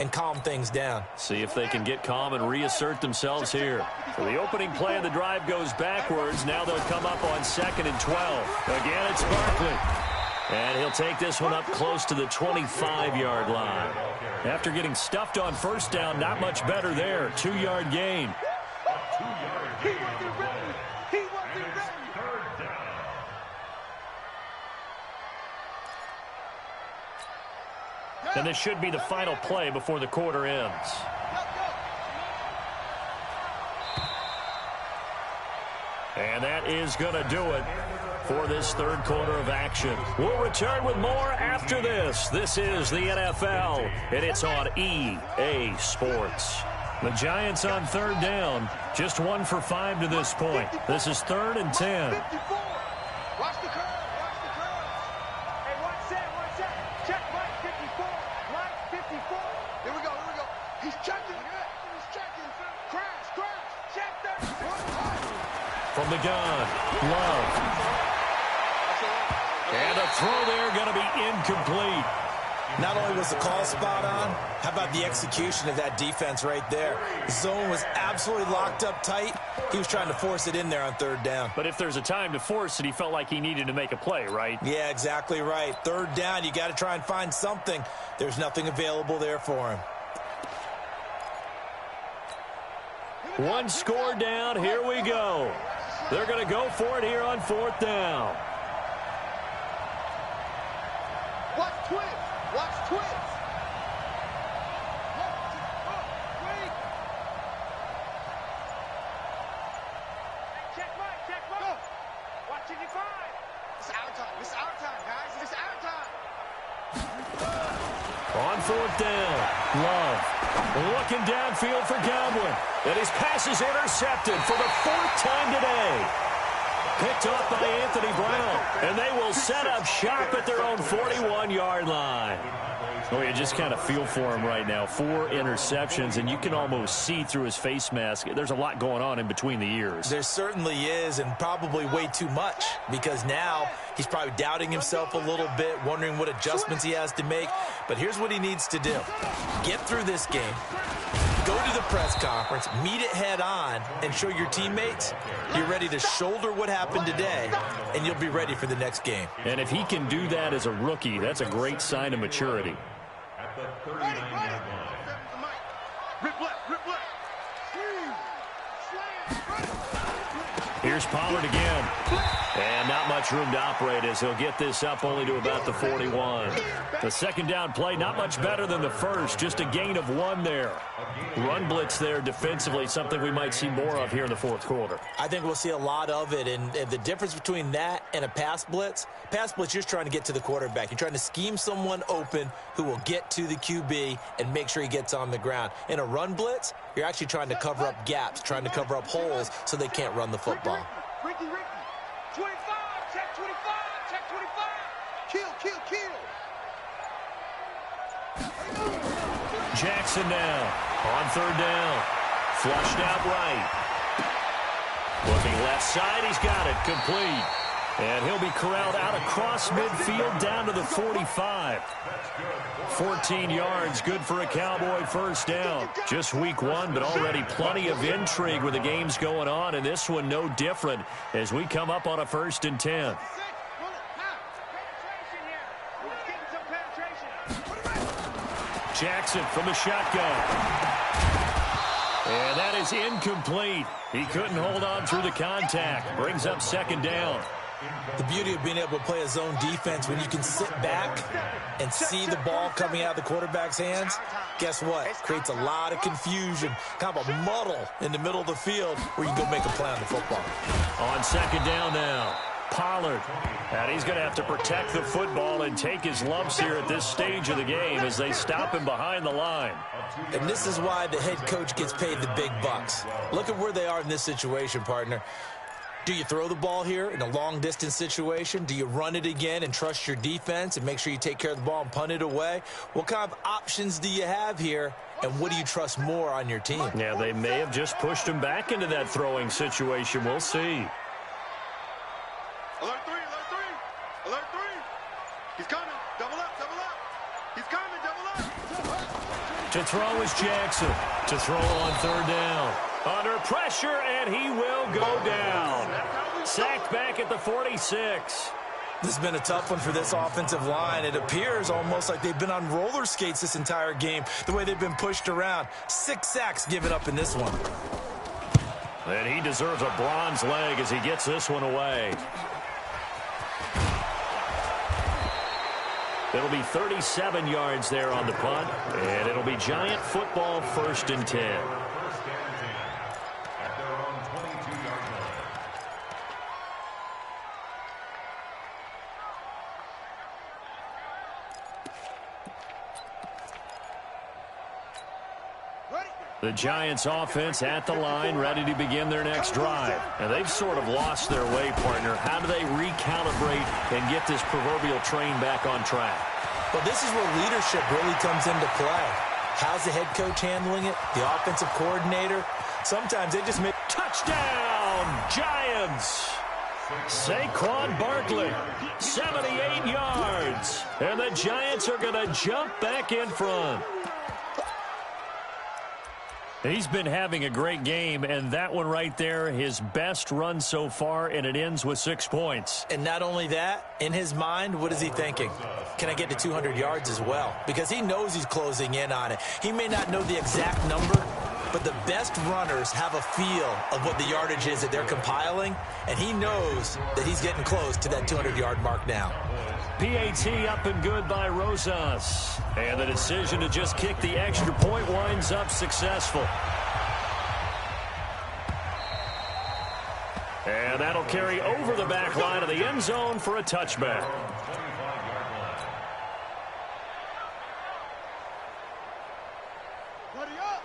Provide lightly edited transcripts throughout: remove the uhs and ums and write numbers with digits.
and calm things down. See if they can get calm and reassert themselves here. So the opening play of the drive goes backwards. Now they'll come up on 2nd and 12. Again, it's Barkley. And he'll take this one up close to the 25-yard line. After getting stuffed on first down, not much better there. 2-yard gain. And this should be the final play before the quarter ends. And that is going to do it for this third quarter of action. We'll return with more after this. This is the NFL, and it's on EA Sports. The Giants on third down, just 1 for 5 to this point. This is 3rd and 10. Watch the curve. Hey, watch that. Check right 54. Right 54. Here we go. He's checking. Crash. Check that. From the gun, Love. And a throw there going to be incomplete. Not only was the call spot on, how about the execution of that defense right there? The zone was absolutely locked up tight. He was trying to force it in there on 3rd down. But if there's a time to force it, he felt like he needed to make a play, right? Yeah, exactly right. 3rd down, you got to try and find something. There's nothing available there for him. One score down. Here we go. They're going to go for it here on 4th down. Watch twins. Check right. Watch 55. It's our time, guys. It's our time. On 4th down, Love looking downfield for Godwin. And his pass is intercepted for the 4th time today. Picked off by Anthony Brown. And they will set up shop at their own 41-yard line. Oh, you just kind of feel for him right now. 4 interceptions, and you can almost see through his face mask. There's a lot going on in between the ears. There certainly is, and probably way too much, because now he's probably doubting himself a little bit, wondering what adjustments he has to make. But here's what he needs to do. Get through this game, go to the press conference, meet it head on, and show your teammates you're ready to shoulder what happened today, and you'll be ready for the next game. And if he can do that as a rookie, that's a great sign of maturity. Here's Pollard again. And not much room to operate as he'll get this up only to about the 41. The 2nd down play, not much better than the first. Just a gain of 1 there. Run blitz there defensively, something we might see more of here in the 4th quarter. I think we'll see a lot of it, and the difference between that and a pass blitz, you're just trying to get to the quarterback. You're trying to scheme someone open who will get to the QB and make sure he gets on the ground. In a run blitz, you're actually trying to cover up gaps, trying to cover up holes so they can't run the football. Ricky. 25, check 25. Kill. Jackson now on 3rd down. Flushed out right. Looking left side, he's got it. Complete. And he'll be corralled out across midfield down to the 45. 14 yards, good for a Cowboy 1st down. Just week 1, but already plenty of intrigue with the games going on, and this one no different as we come up on a 1st and 10. Jackson from the shotgun. And that is incomplete. He couldn't hold on through the contact. Brings up 2nd down. The beauty of being able to play a zone defense when you can sit back and see the ball coming out of the quarterback's hands, guess what? Creates a lot of confusion, kind of a muddle in the middle of the field where you can go make a play on the football. On 2nd down now, Pollard. And he's going to have to protect the football and take his lumps here at this stage of the game as they stop him behind the line. And this is why the head coach gets paid the big bucks. Look at where they are in this situation, partner. Do you throw the ball here in a long-distance situation? Do you run it again and trust your defense and make sure you take care of the ball and punt it away? What kind of options do you have here, and what do you trust more on your team? Yeah, they may have just pushed him back into that throwing situation. We'll see. Alert 3. Alert 3. He's coming. Double up. He's coming. Double up. To throw is Jackson. To throw on third down. Under pressure, and he will go down. Sacked back at the 46. This has been a tough one for this offensive line. It appears almost like they've been on roller skates this entire game, the way they've been pushed around. 6 sacks given up in this one. And he deserves a bronze leg as he gets this one away. It'll be 37 yards there on the punt, and it'll be Giant football 1st and 10. The Giants offense at the line, ready to begin their next drive. And they've sort of lost their way, partner. How do they recalibrate and get this proverbial train back on track? Well, this is where leadership really comes into play. How's the head coach handling it? The offensive coordinator? Sometimes they just make... Touchdown, Giants! Saquon Barkley, 78 yards. And the Giants are going to jump back in front. He's been having a great game, and that one right there, his best run so far, and it ends with 6 points. And not only that, in his mind, what is he thinking? Can I get to 200 yards as well? Because he knows he's closing in on it. He may not know the exact number, but the best runners have a feel of what the yardage is that they're compiling, and he knows that he's getting close to that 200-yard mark now. PAT up and good by Rosas. And the decision to just kick the extra point winds up successful. And that'll carry over the back line of the end zone for a touchback.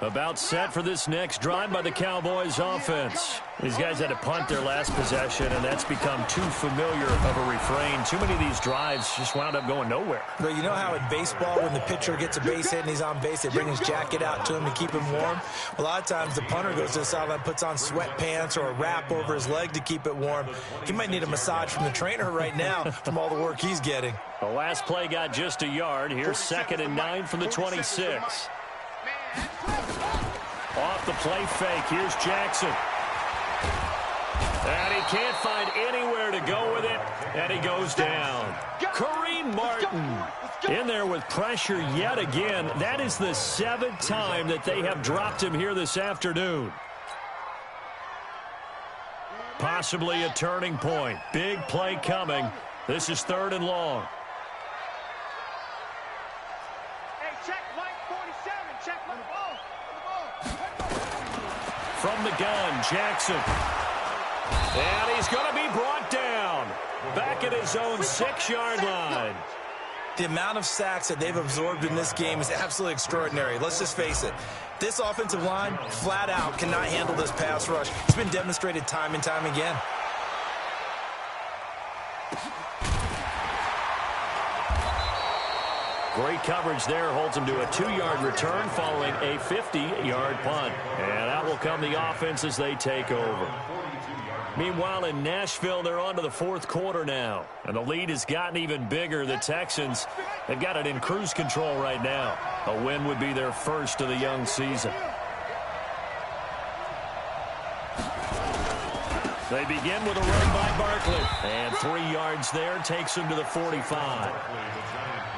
About set for this next drive by the Cowboys offense. These guys had to punt their last possession, and that's become too familiar of a refrain. Too many of these drives just wound up going nowhere. But you know how in baseball, when the pitcher gets a base hit and he's on base, they bring his jacket out to him to keep him warm? A lot of times the punter goes to the sideline, puts on sweatpants or a wrap over his leg to keep it warm. He might need a massage from the trainer right now from all the work he's getting. The last play got just a yard. Here's 2nd and 9 from the 26. Off the play fake, here's Jackson. And he can't find anywhere to go with it, and he goes down. Kareem Martin in there with pressure yet again. That is the 7th time that they have dropped him here this afternoon. Possibly a turning point. Big play coming. This is 3rd and long. From the gun, Jackson. And he's going to be brought down. Back at his own 6-yard line. The amount of sacks that they've absorbed in this game is absolutely extraordinary. Let's just face it. This offensive line, flat out, cannot handle this pass rush. It's been demonstrated time and time again. Great coverage there. Holds him to a 2-yard return following a 50-yard punt. And that will come the offense as they take over. Meanwhile, in Nashville, they're on to the 4th quarter now. And the lead has gotten even bigger. The Texans, they've got it in cruise control right now. A win would be their first of the young season. They begin with a run by Barkley. And 3 yards there takes him to the 45.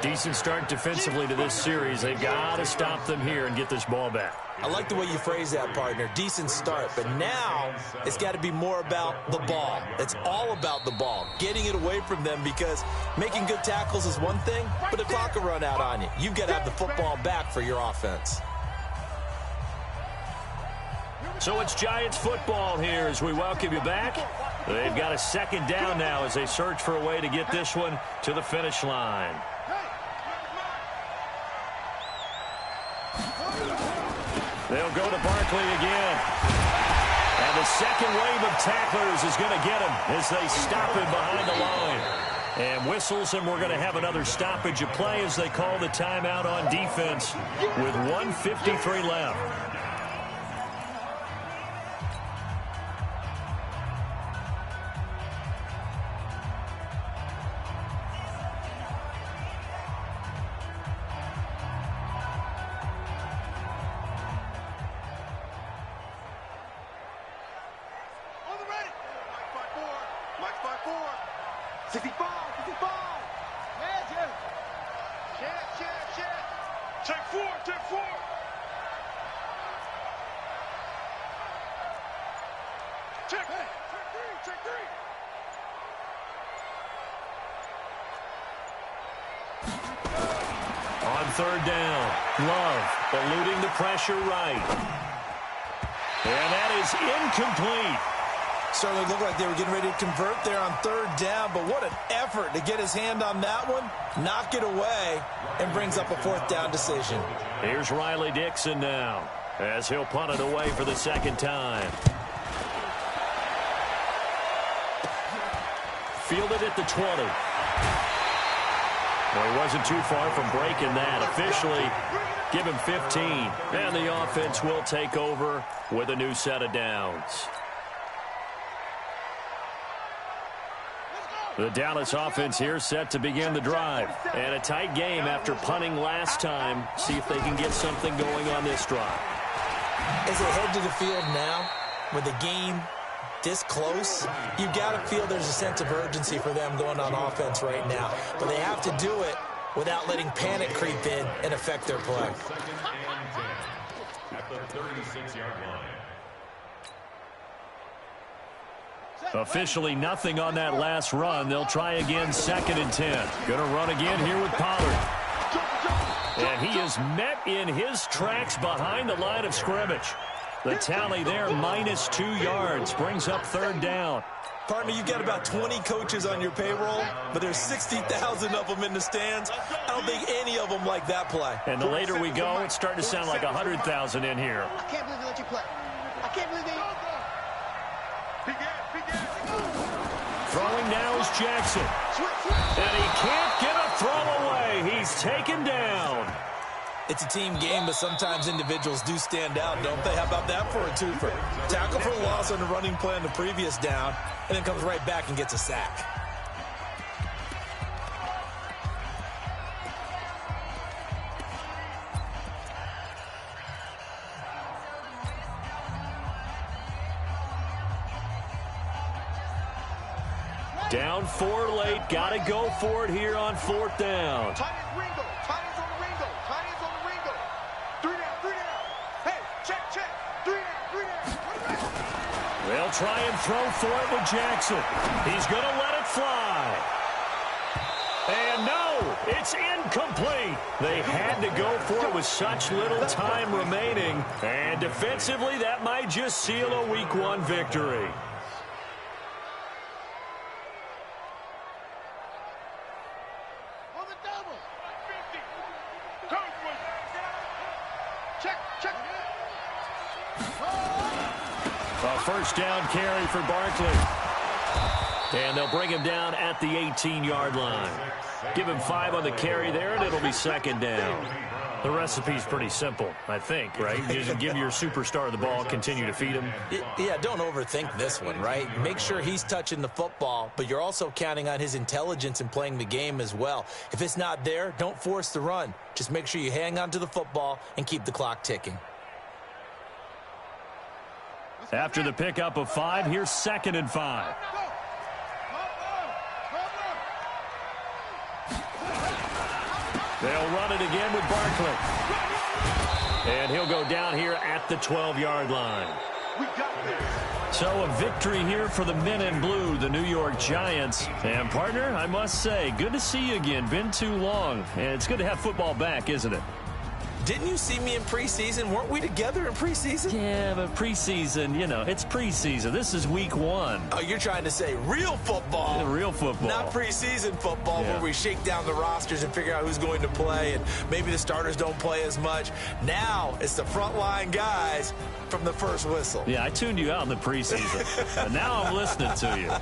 Decent start defensively to this series. They've got to stop them here and get this ball back. I like the way you phrase that, partner. Decent start. But now it's got to be more about the ball. It's all about the ball. Getting it away from them, because making good tackles is one thing, but the clock will run out on you. You've got to have the football back for your offense. So it's Giants football here as we welcome you back. They've got a 2nd down now as they search for a way to get this one to the finish line. They'll go to Barkley again. And the second wave of tacklers is going to get him as they stop him behind the line. And whistles, and we're going to have another stoppage of play as they call the timeout on defense with 1:53 left. 65, 65. Magic. Check. Take four. Check three. On third down, Love eluding the pressure right. And that is incomplete. Certainly looked like they were getting ready to convert there on third down, but what an effort to get his hand on that one, knock it away, and brings up a fourth down decision. Here's Riley Dixon now, as he'll punt it away for the second time. Fielded at the 20. Well, he wasn't too far from breaking that. Officially, give him 15. And the offense will take over with a new set of downs. The Dallas offense here set to begin the drive. And a tight game after punting last time. See if they can get something going on this drive. As they head to the field now, with the game this close, you've got to feel there's a sense of urgency for them going on offense right now. But they have to do it without letting panic creep in and affect their play. At the 36-yard line. Officially nothing on that last run. They'll try again, 2nd and 10. Going to run again here with Pollard. And he is met in his tracks behind the line of scrimmage. The tally there, -2 yards, brings up third down. Partner, you've got about 20 coaches on your payroll, but there's 60,000 of them in the stands. I don't think any of them like that play. And the later we go, it's starting to sound like 100,000 in here. I can't believe they let you play. I can't believe they... Throwing now is Jackson. And he can't get a throw away. He's taken down. It's a team game, but sometimes individuals do stand out, don't they? How about that for a twofer? Tackle for loss on the running play on the previous down, and then comes right back and gets a sack. Down 4 late. Got to go for it here on 4th down. Tight ends Ringo. Tight ends on the Ringo. Tight ends on the Ringo. 3 down. Hey, check. 3 down. They'll try and throw for it with Jackson. He's going to let it fly. And no, it's incomplete. They had to go for it with such little time remaining. And defensively, that might just seal a Week 1 victory. A first down carry for Barkley. And they'll bring him down at the 18-yard line. Give him 5 on the carry there, and it'll be 2nd down. The recipe's pretty simple, I think, right? You just give your superstar the ball, continue to feed him. Yeah, don't overthink this one, right? Make sure he's touching the football, but you're also counting on his intelligence in playing the game as well. If it's not there, don't force the run. Just make sure you hang on to the football and keep the clock ticking. After the pickup of 5, here's 2nd and 5. They'll run it again with Barkley. And he'll go down here at the 12-yard line. So a victory here for the men in blue, the New York Giants. And, partner, I must say, good to see you again. Been too long. And it's good to have football back, isn't it? Didn't you see me in preseason? Weren't we together in preseason? Yeah, but preseason, you know, it's preseason. This is Week 1. Oh, you're trying to say real football. Yeah, real football. Not preseason football where we shake down the rosters and figure out who's going to play, and maybe the starters don't play as much. Now it's the frontline guys from the first whistle. Yeah, I tuned you out in the preseason. And now I'm listening to you.